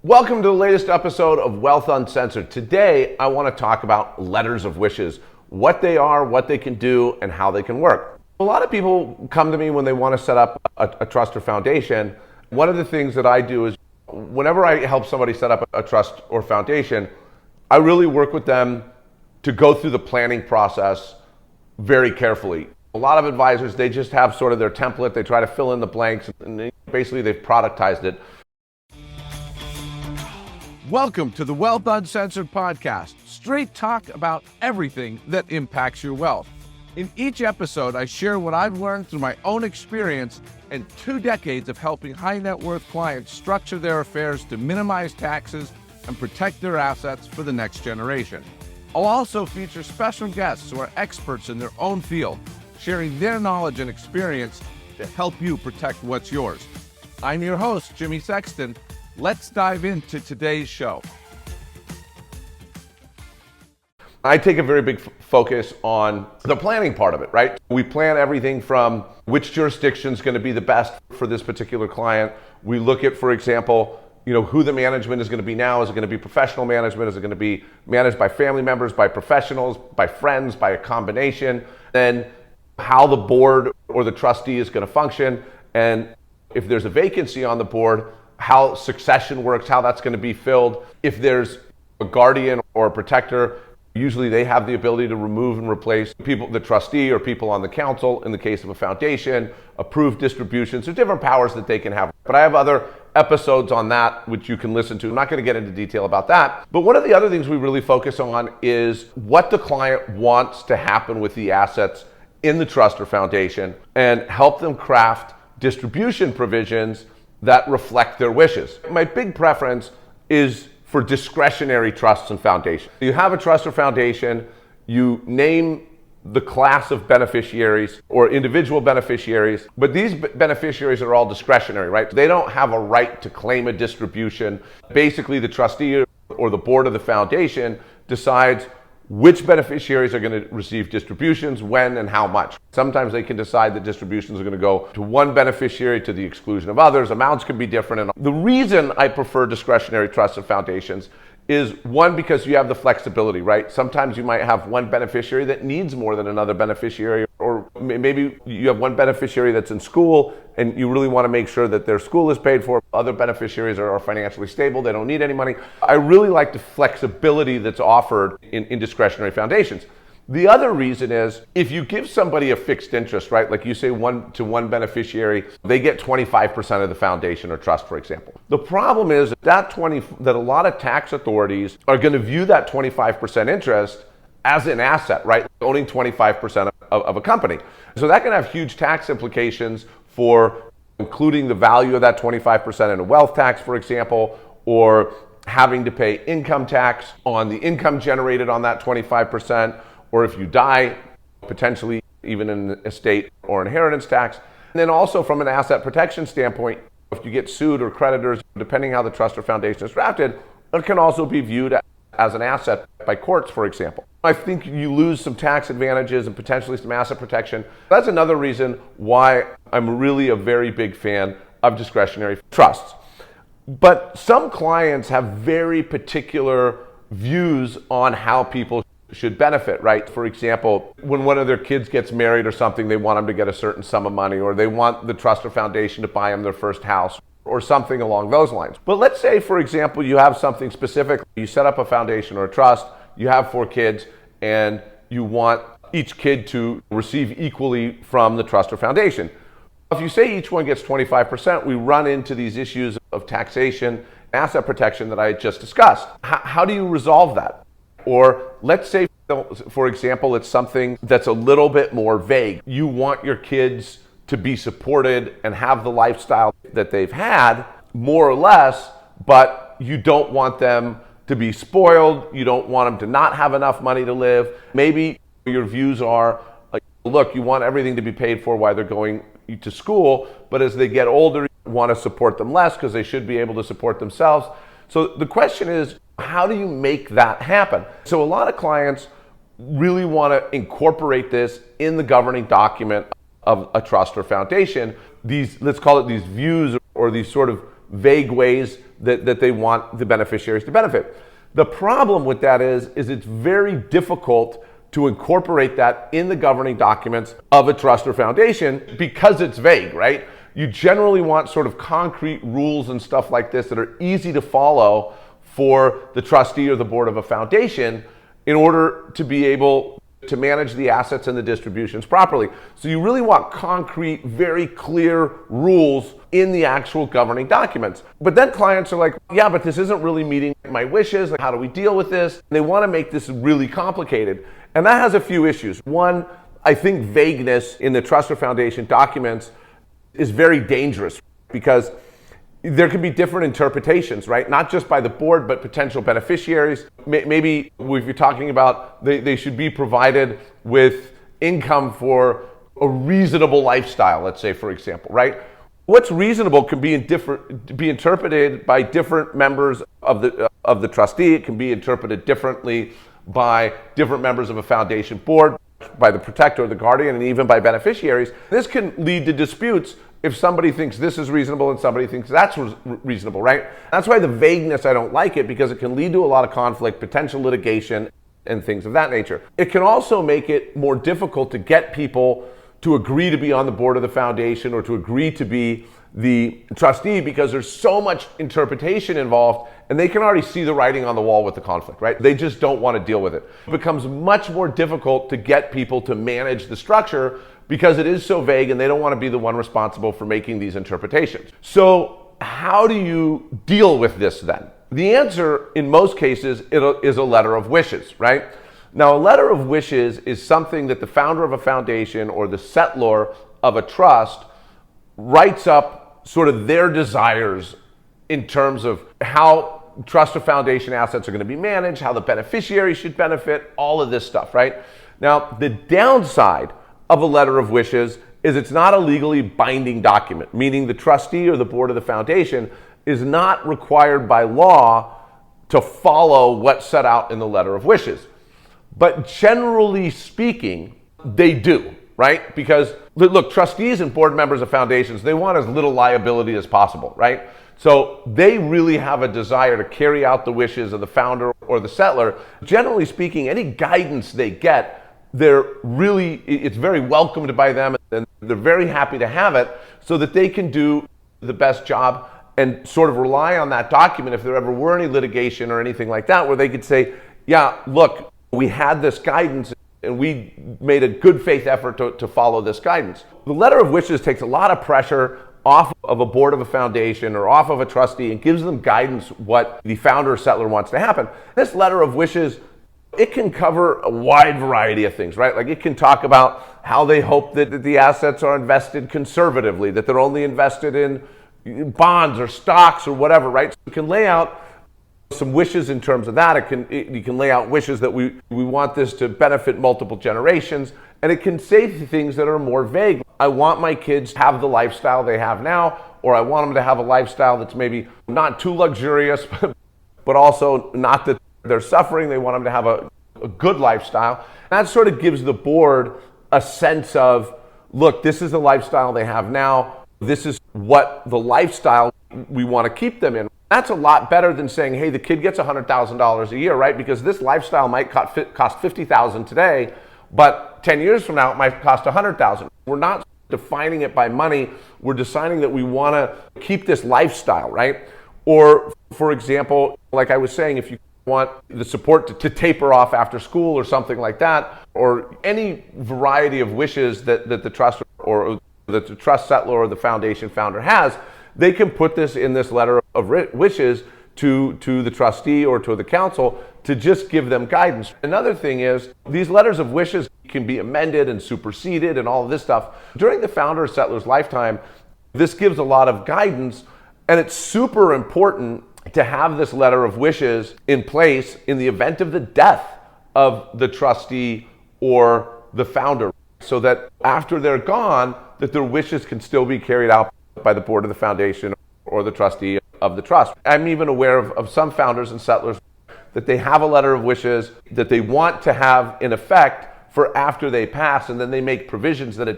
Welcome to the latest episode of Wealth Uncensored. Today, I want to talk about letters of wishes, what they are, what they can do, and how they can work. A lot of people come to me when they want to set up a trust or foundation. One of the things that I do is whenever I help somebody set up a trust or foundation, I really work with them to go through the planning process very carefully. A lot of advisors, they just have sort of their template, they try to fill in the blanks, and basically they've productized it. Welcome to the Wealth Uncensored podcast, straight talk about everything that impacts your wealth. In each episode, I share what I've learned through my own experience and 2 decades of helping high net worth clients structure their affairs to minimize taxes and protect their assets for the next generation. I'll also feature special guests who are experts in their own field, sharing their knowledge and experience to help you protect what's yours. I'm your host, Jimmy Sexton. Let's dive into today's show. I take a very big focus on the planning part of it, right? We plan everything from which jurisdiction is going to be the best for this particular client. We look at, for example, who the management is going to be now. Is it going to be professional management? Is it going to be managed by family members, by professionals, by friends, by a combination? Then how the board or the trustee is going to function. And if there's a vacancy on the board, how succession works, how that's going to be filled. If there's a guardian or a protector, usually they have the ability to remove and replace people, the trustee or people on the council. In the case of a foundation, approve distributions. There's different powers that they can have. But I have other episodes on that which you can listen to. I'm not going to get into detail about that. But one of the other things we really focus on is what the client wants to happen with the assets in the trust or foundation and help them craft distribution provisions that reflect their wishes. My big preference is for discretionary trusts and foundations. You have a trust or foundation, you name the class of beneficiaries or individual beneficiaries, but these beneficiaries are all discretionary, right? They don't have a right to claim a distribution. Basically, the trustee or the board of the foundation decides which beneficiaries are going to receive distributions, when and how much. Sometimes they can decide that distributions are going to go to one beneficiary to the exclusion of others. Amounts can be different. And the reason I prefer discretionary trusts and foundations is, one, because you have the flexibility, right? Sometimes you might have one beneficiary that needs more than another beneficiary, or maybe you have one beneficiary that's in school and you really want to make sure that their school is paid for. Other beneficiaries are financially stable, they don't need any money. I really like the flexibility that's offered in discretionary foundations. The other reason is if you give somebody a fixed interest, right? Like you say one beneficiary, they get 25% of the foundation or trust, for example. The problem is that a lot of tax authorities are going to view that 25% interest as an asset, right? Owning 25% of a company. So that can have huge tax implications for including the value of that 25% in a wealth tax, for example, or having to pay income tax on the income generated on that 25%. Or if you die, potentially even in an estate or inheritance tax. And then also from an asset protection standpoint, if you get sued or creditors, depending how the trust or foundation is drafted, it can also be viewed as an asset by courts, for example. I think you lose some tax advantages and potentially some asset protection. That's another reason why I'm really a very big fan of discretionary trusts. But some clients have very particular views on how people should benefit, right? For example, when one of their kids gets married or something, they want them to get a certain sum of money, or they want the trust or foundation to buy them their first house, or something along those lines. But let's say, for example, you have something specific. You set up a foundation or a trust, you have 4 kids, and you want each kid to receive equally from the trust or foundation. If you say each one gets 25%, we run into these issues of taxation, asset protection that I just discussed. How do you resolve that? Or let's say, for example, it's something that's a little bit more vague. You want your kids to be supported and have the lifestyle that they've had, more or less, but you don't want them to be spoiled. You don't want them to not have enough money to live. Maybe your views are, like, look, you want everything to be paid for while they're going to school, but as they get older, you want to support them less because they should be able to support themselves. So the question is, how do you make that happen? So a lot of clients really want to incorporate this in the governing document of a trust or foundation. These, let's call it these views or these sort of vague ways that they want the beneficiaries to benefit. The problem with that is it's very difficult to incorporate that in the governing documents of a trust or foundation because it's vague, right? You generally want sort of concrete rules and stuff like this that are easy to follow for the trustee or the board of a foundation in order to be able to manage the assets and the distributions properly. So you really want concrete, very clear rules in the actual governing documents. But then clients are like, yeah, but this isn't really meeting my wishes. Like, how do we deal with this? And they want to make this really complicated. And that has a few issues. One, I think vagueness in the trust or foundation documents is very dangerous because there can be different interpretations, right? Not just by the board, but potential beneficiaries. Maybe if you're talking about they should be provided with income for a reasonable lifestyle, let's say, for example, right? What's reasonable can be interpreted by different members of the trustee. It can be interpreted differently by different members of a foundation board, by the protector or the guardian, and even by beneficiaries. This can lead to disputes if somebody thinks this is reasonable and somebody thinks that's reasonable, right? That's why the vagueness, I don't like it, because it can lead to a lot of conflict, potential litigation, and things of that nature. It can also make it more difficult to get people to agree to be on the board of the foundation or to agree to be the trustee because there's so much interpretation involved and they can already see the writing on the wall with the conflict, right? They just don't want to deal with it. It becomes much more difficult to get people to manage the structure because it is so vague and they don't want to be the one responsible for making these interpretations. So how do you deal with this then? The answer in most cases is a letter of wishes, right? Now, a letter of wishes is something that the founder of a foundation or the settlor of a trust writes up sort of their desires in terms of how trust or foundation assets are going to be managed, how the beneficiary should benefit, all of this stuff, right? Now, the downside of a letter of wishes is it's not a legally binding document, meaning the trustee or the board of the foundation is not required by law to follow what's set out in the letter of wishes. But generally speaking, they do, right? Because look, trustees and board members of foundations, they want as little liability as possible, right? So they really have a desire to carry out the wishes of the founder or the settlor. Generally speaking, any guidance they get, it's very welcomed by them and they're very happy to have it so that they can do the best job and sort of rely on that document if there ever were any litigation or anything like that, where they could say, yeah, look, we had this guidance and we made a good faith effort to follow this guidance. The letter of wishes takes a lot of pressure off of a board of a foundation or off of a trustee and gives them guidance what the founder or settlor wants to happen. This letter of wishes, it can cover a wide variety of things, right? Like it can talk about how they hope that the assets are invested conservatively, that they're only invested in bonds or stocks or whatever, right? So it can lay out some wishes in terms of that. You can lay out wishes that we want this to benefit multiple generations, and it can say things that are more vague. I want my kids to have the lifestyle they have now, or I want them to have a lifestyle that's maybe not too luxurious, but also not that they're suffering. They want them to have a good lifestyle. That sort of gives the board a sense of, look, this is the lifestyle they have now. This is what the lifestyle we want to keep them in. That's a lot better than saying, hey, the kid gets $100,000 a year, right? Because this lifestyle might cost $50,000 today, but 10 years from now, it might cost $100,000. We're not defining it by money. We're deciding that we want to keep this lifestyle, right? Or, for example, like I was saying, if you want the support to taper off after school or something like that, or any variety of wishes that the trust or that the trust settlor or the foundation founder has, they can put this in this letter of wishes to the trustee or to the council to just give them guidance. Another thing is these letters of wishes can be amended and superseded and all of this stuff. During the founder or settlor's lifetime, this gives a lot of guidance, and it's super important to have this letter of wishes in place in the event of the death of the trustee or the founder, so that after they're gone, that their wishes can still be carried out by the board of the foundation or the trustee of the trust. I'm even aware of some founders and settlors that they have a letter of wishes that they want to have in effect for after they pass, and then they make provisions that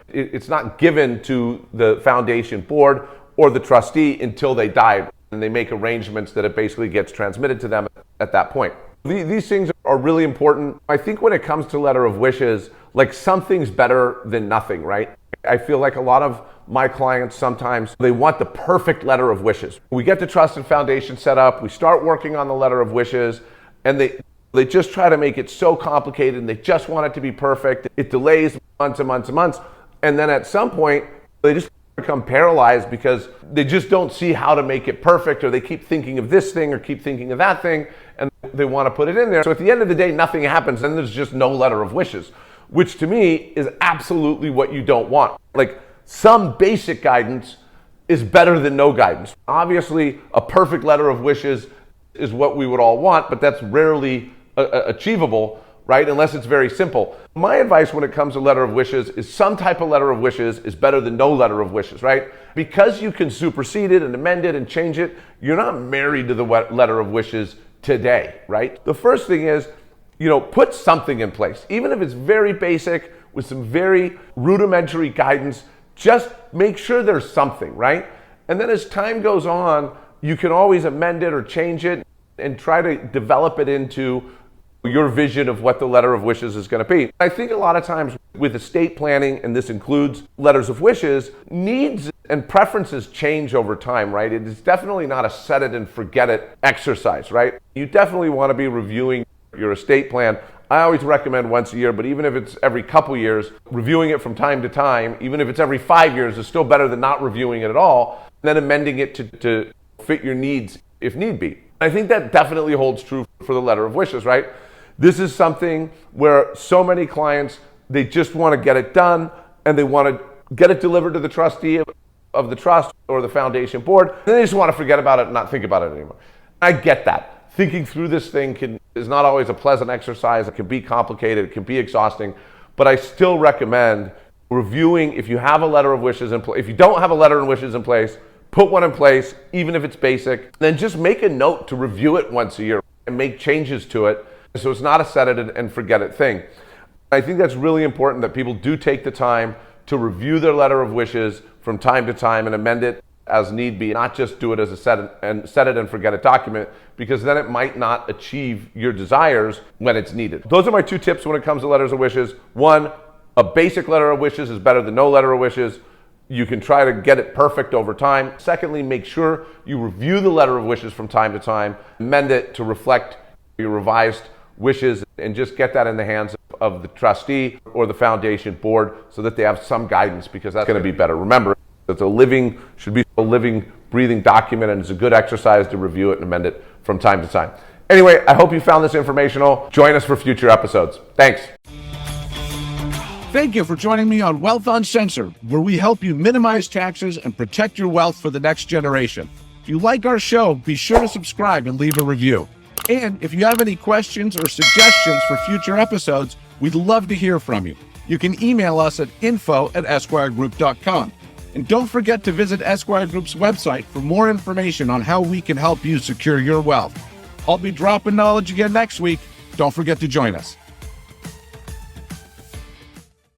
it's not given to the foundation board or the trustee until they died. And they make arrangements that it basically gets transmitted to them at that point. These things are really important. I think when it comes to letter of wishes, like something's better than nothing, right? I feel like a lot of my clients sometimes, they want the perfect letter of wishes. We get the trust and foundation set up, we start working on the letter of wishes, and they just try to make it so complicated and they just want it to be perfect. It delays months and months and months. And then at some point, they just become paralyzed because they just don't see how to make it perfect, or they keep thinking of this thing or keep thinking of that thing, and they want to put it in there. So at the end of the day, nothing happens, and there's just no letter of wishes, which to me is absolutely what you don't want. Like, some basic guidance is better than no guidance. Obviously, a perfect letter of wishes is what we would all want, but that's rarely achievable, right? Unless it's very simple. My advice when it comes to letter of wishes is some type of letter of wishes is better than no letter of wishes, right? Because you can supersede it and amend it and change it, you're not married to the letter of wishes today, right? The first thing is, put something in place. Even if it's very basic with some very rudimentary guidance, just make sure there's something, right? And then as time goes on, you can always amend it or change it and try to develop it into your vision of what the letter of wishes is going to be. I think a lot of times with estate planning, and this includes letters of wishes, needs and preferences change over time, right? It is definitely not a set it and forget it exercise, right? You definitely want to be reviewing your estate plan. I always recommend once a year, but even if it's every couple years, reviewing it from time to time, even if it's every 5 years, is still better than not reviewing it at all, and then amending it to fit your needs if need be. I think that definitely holds true for the letter of wishes, right? This is something where so many clients, they just want to get it done and they want to get it delivered to the trustee of the trust or the foundation board, and they just want to forget about it and not think about it anymore. I get that. Thinking through this thing is not always a pleasant exercise. It can be complicated, it can be exhausting, but I still recommend reviewing. If you have a letter of wishes in place, if you don't have a letter of wishes in place, put one in place, even if it's basic, then just make a note to review it once a year and make changes to it. So it's not a set it and forget it thing. I think that's really important that people do take the time to review their letter of wishes from time to time and amend it as need be, not just do it as a set it and forget it document, because then it might not achieve your desires when it's needed. Those are my 2 tips when it comes to letters of wishes. 1, a basic letter of wishes is better than no letter of wishes. You can try to get it perfect over time. Secondly, make sure you review the letter of wishes from time to time, amend it to reflect your revised wishes, and just get that in the hands of the trustee or the foundation board so that they have some guidance, because that's going to be better. Remember, should be a living, breathing document, and it's a good exercise to review it and amend it from time to time. Anyway, I hope you found this informational. Join us for future episodes. Thanks. Thank you for joining me on Wealth Uncensored, where we help you minimize taxes and protect your wealth for the next generation. If you like our show, be sure to subscribe and leave a review. And if you have any questions or suggestions for future episodes, we'd love to hear from you. You can email us at info@esquiregroup.com. And don't forget to visit Esquire Group's website for more information on how we can help you secure your wealth. I'll be dropping knowledge again next week. Don't forget to join us.